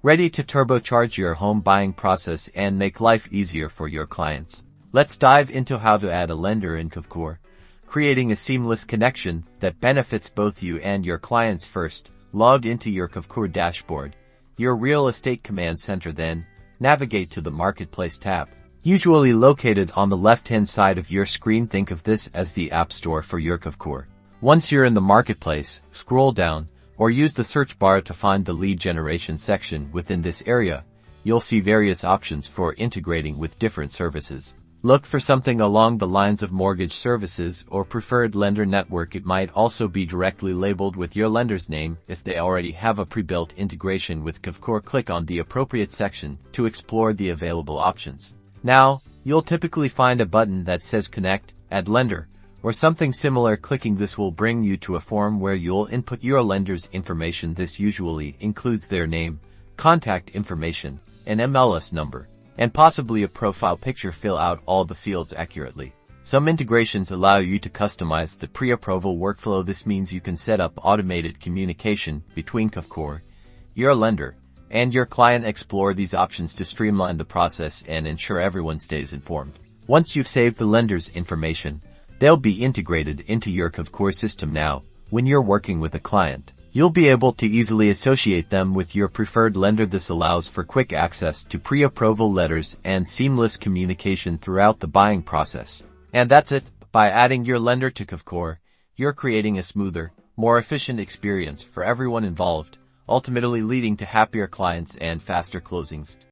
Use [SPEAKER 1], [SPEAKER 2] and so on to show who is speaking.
[SPEAKER 1] ready to turbocharge your home buying process and make life easier for your clients. Let's dive into how to add a lender in Kvcore, creating a seamless connection that benefits both you and your clients. First, log into your Kvcore dashboard, your real estate command center. Then, navigate to the Marketplace tab, usually located on the left-hand side of your screen. Think of this as the App Store for your Kvcore. Once you're in the Marketplace, scroll down or use the search bar to find the lead generation section. Within this area, you'll see various options for integrating with different services. Look for something along the lines of mortgage services or preferred lender network. It might also be directly labeled with your lender's name if they already have a pre-built integration with Kvcore. Click on the appropriate section to explore the available options. Now, you'll typically find a button that says Connect, Add Lender, or something similar. Clicking this will bring you to a form where you'll input your lender's information. This usually includes their name, contact information, an MLS number, and possibly a profile picture. Fill out all the fields accurately. Some integrations allow you to customize the pre-approval workflow. This means you can set up automated communication between Kvcore, your lender, and your client. Explore these options to streamline the process and ensure everyone stays informed. Once you've saved the lender's information, they'll be integrated into your Kvcore system. Now, when you're working with a client, you'll be able to easily associate them with your preferred lender. This allows for quick access to pre-approval letters and seamless communication throughout the buying process. And that's it. By adding your lender to Kvcore, you're creating a smoother, more efficient experience for everyone involved, ultimately leading to happier clients and faster closings.